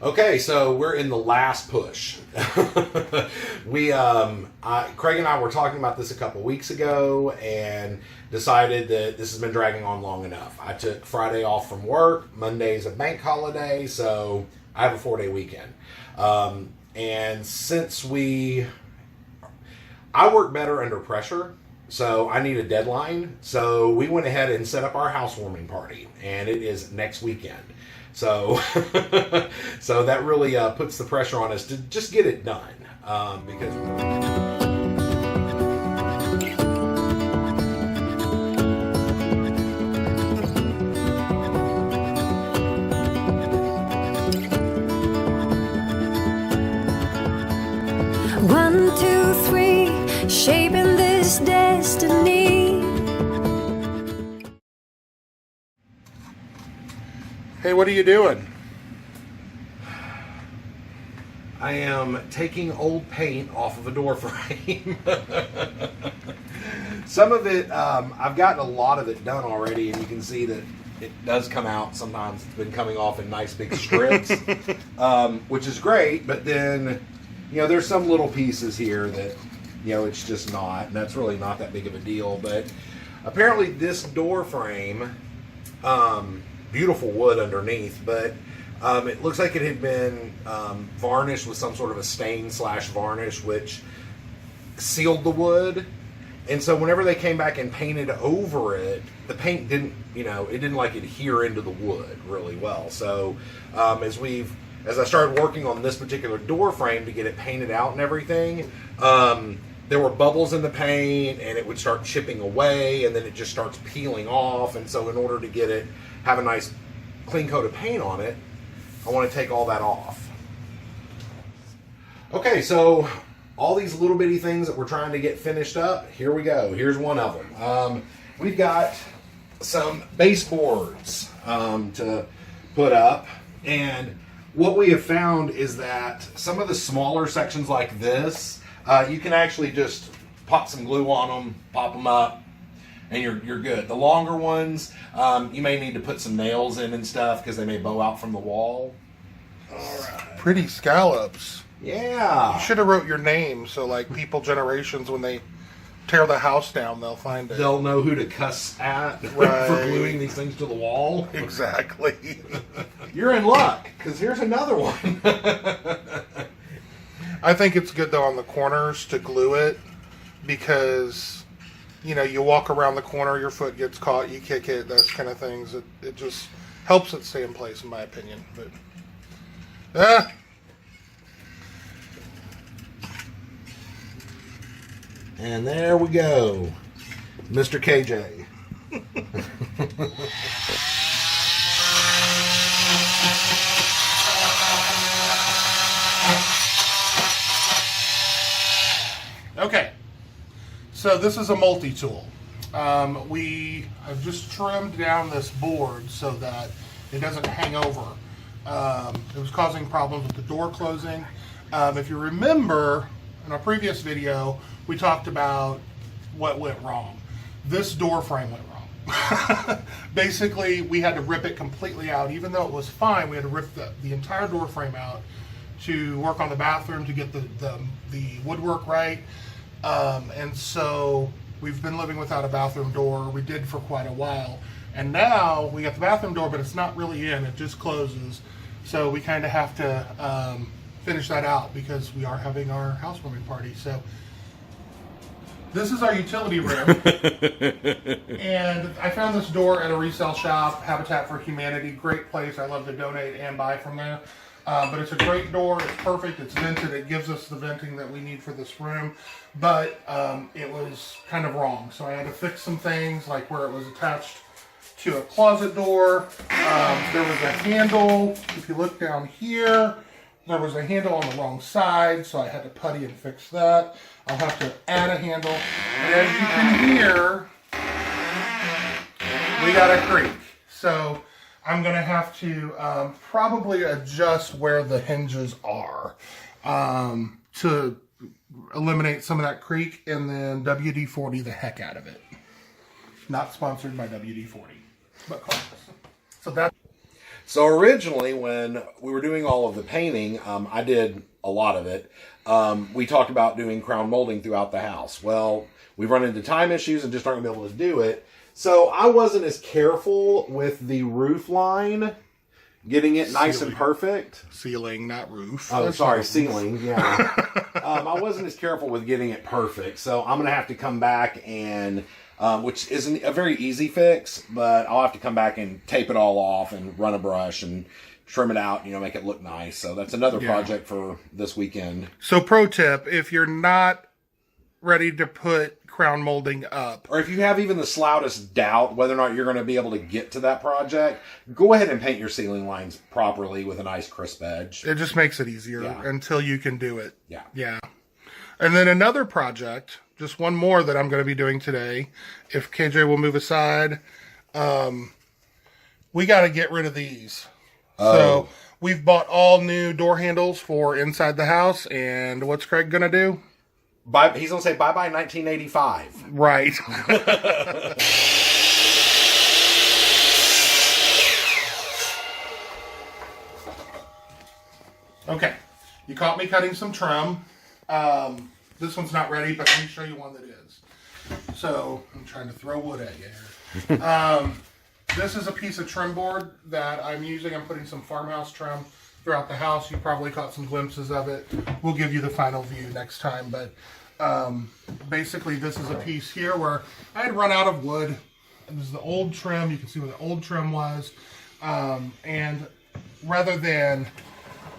Okay, so we're in the last push. Craig and I were talking about this a couple weeks ago and decided that this has been dragging on long enough. I took Friday off from work. Monday's a bank holiday, so I have a 4-day weekend. And since I work better under pressure, so I need a deadline. So we went ahead and set up our housewarming party, and it is next weekend. So, so that really puts the pressure on us to just get it done, because. One, two, three, shaping this destiny. Hey, what are you doing? I am taking old paint off of a door frame. Some of it, I've gotten a lot of it done already, and you can see that it does come out. Sometimes it's been coming off in nice big strips, which is great, but then, there's some little pieces here that, it's just not, and that's really not that big of a deal. But apparently this door frame, beautiful wood underneath, but it looks like it had been varnished with some sort of a stain / varnish, which sealed the wood. And so whenever they came back and painted over it, the paint didn't, it didn't like adhere into the wood really well. So as I started working on this particular door frame to get it painted out and everything, there were bubbles in the paint, and it would start chipping away, and then it just starts peeling off. And so in order to have a nice clean coat of paint on it, I want to take all that off. Okay, so all these little bitty things that we're trying to get finished up, here we go. Here's one of them. We've got some baseboards to put up, and what we have found is that some of the smaller sections like this, you can actually just pop some glue on them, pop them up, and you're good. The longer ones, you may need to put some nails in and stuff because they may bow out from the wall. All right. Pretty scallops. Yeah. You should have wrote your name so like people generations when they tear the house down, they'll find it. They'll know who to cuss at Right. for gluing these things to the wall. Exactly. You're in luck because here's another one. I think it's good though on the corners to glue it because you walk around the corner, your foot gets caught, you kick it, those kind of things. It just helps it stay in place, in my opinion. But And there we go, Mr. KJ. okay, so this is a multi-tool. We have just trimmed down this board so that it doesn't hang over. It was causing problems with the door closing. If you remember, in our previous video, we talked about what went wrong. This door frame went wrong. Basically, we had to rip it completely out. Even though it was fine, we had to rip the entire door frame out to work on the bathroom to get the woodwork right. And so we've been living without a bathroom door. We did for quite a while. And now we got the bathroom door, but it's not really in. It just closes. So we kind of have to finish that out because we are having our housewarming party. So this is our utility room. And I found this door at a resale shop, Habitat for Humanity. Great place. I love to donate and buy from there. But it's a great door. It's perfect. It's vented. It gives us the venting that we need for this room. But it was kind of wrong. So I had to fix some things, like where it was attached to a closet door. There was a handle. If you look down here, there was a handle on the wrong side. So I had to putty and fix that. I'll have to add a handle. And as you can hear, we got a creak. So I'm going to have to probably adjust where the hinges are to eliminate some of that creak, and then WD-40 the heck out of it. Not sponsored by WD-40, but close. So that. So originally, when we were doing all of the painting, I did a lot of it. We talked about doing crown molding throughout the house. Well, we've run into time issues and just aren't going to be able to do it. So I wasn't as careful with the roof line, getting it nice and perfect. Ceiling, not roof. Oh, sorry, ceiling. Yeah. I wasn't as careful with getting it perfect, so I'm gonna have to come back and, which isn't a very easy fix, but I'll have to come back and tape it all off and run a brush and trim it out. Make it look nice. So that's another project for this weekend. So, pro tip: if you're not ready to put crown molding up, or if you have even the slightest doubt whether or not you're going to be able to get to that project, go ahead and paint your ceiling lines properly with a nice crisp edge. It just makes it easier until you can do it. Yeah. And then another project, just one more that I'm going to be doing today, if KJ will move aside, we got to get rid of these. So we've bought all new door handles for inside the house, and what's Craig going to do? He's going to say bye-bye 1985. Right. Okay. You caught me cutting some trim. This one's not ready, but let me show you one that is. So, I'm trying to throw wood at you here. This is a piece of trim board that I'm using. I'm putting some farmhouse trim throughout the house. You probably caught some glimpses of it. We'll give you the final view next time, but basically this is a piece here where I had run out of wood. This is the old trim. You can see where the old trim was. And rather than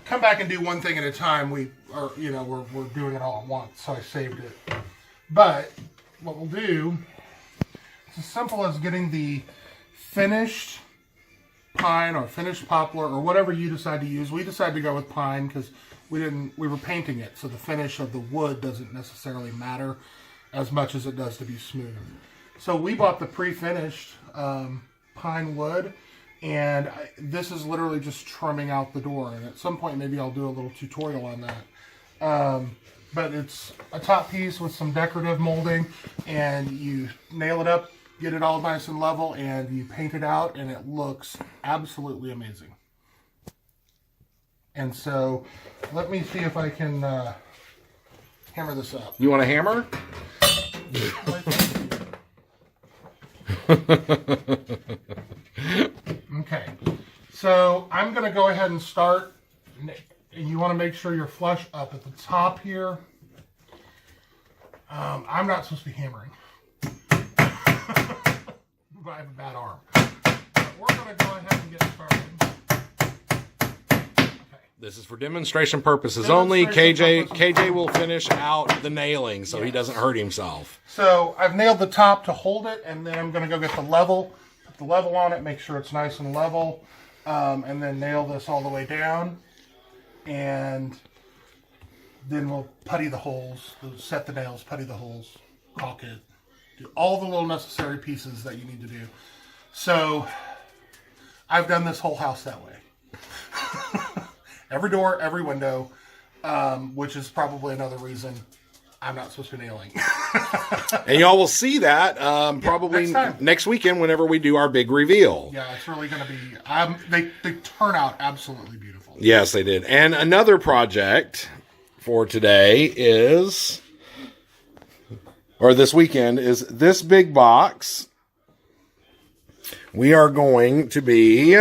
come back and do one thing at a time, we're doing it all at once. So I saved it. But what we'll do, it's as simple as getting the finished pine or finished poplar or whatever you decide to use. We decided to go with pine because we were painting it, so the finish of the wood doesn't necessarily matter as much as it does to be smooth. So we bought the pre-finished pine wood, and this is literally just trimming out the door. And at some point, maybe I'll do a little tutorial on that. But it's a top piece with some decorative molding, and you nail it up, get it all nice and level, and you paint it out, and it looks absolutely amazing. And so, let me see if I can hammer this up. You want a hammer? Okay, so I'm going to go ahead and start. And you want to make sure you're flush up at the top here. I'm not supposed to be hammering. I have a bad arm. But we're going to go ahead and get started. This is for demonstration purposes only. KJ will finish out the nailing so he doesn't hurt himself. So I've nailed the top to hold it, and then I'm going to go get the level, put the level on it, make sure it's nice and level, and then nail this all the way down. And then we'll putty the holes, set the nails, putty the holes, caulk it, do all the little necessary pieces that you need to do. So I've done this whole house that way. Every door, every window, which is probably another reason I'm not supposed to be nailing. And y'all will see that probably next weekend whenever we do our big reveal. Yeah, it's really going to be... they turn out absolutely beautiful. Yes, they did. And another project for today is... or this weekend is this big box. We are going to be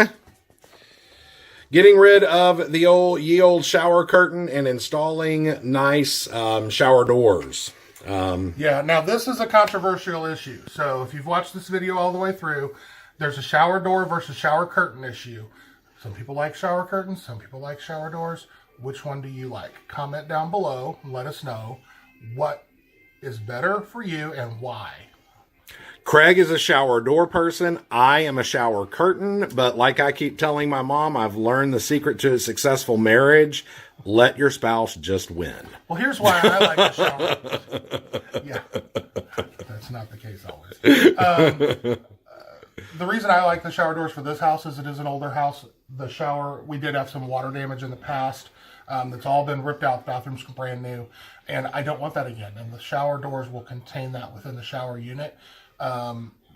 getting rid of the ye old shower curtain and installing nice shower doors. Yeah, now this is a controversial issue. So if you've watched this video all the way through, there's a shower door versus shower curtain issue. Some people like shower curtains, some people like shower doors. Which one do you like? Comment down below and let us know what is better for you and why. Craig is a shower door person. I am a shower curtain, but like I keep telling my mom, I've learned the secret to a successful marriage. Let your spouse just win. Well, here's why I like the shower. Yeah, that's not the case always. The reason I like the shower doors for this house is it is an older house. The shower, we did have some water damage in the past. That's all been ripped out. The bathroom's brand new. And I don't want that again. And the shower doors will contain that within the shower unit.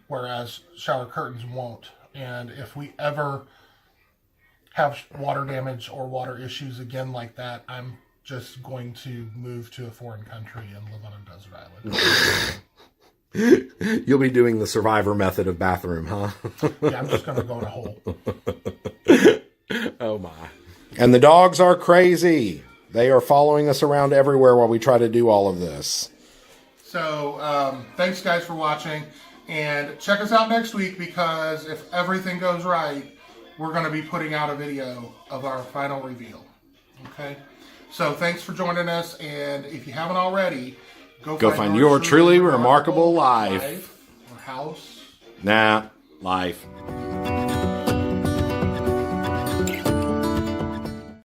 Whereas shower curtains won't. And if we ever have water damage or water issues again like that, I'm just going to move to a foreign country and live on a desert island. You'll be doing the survivor method of bathroom, huh? Yeah, I'm just going to go in a hole. Oh my. And the dogs are crazy. They are following us around everywhere while we try to do all of this. So, thanks guys for watching. And check us out next week, because if everything goes right, we're going to be putting out a video of our final reveal. Okay? So thanks for joining us, and if you haven't already, go find your truly remarkable life. Or house. Nah, life.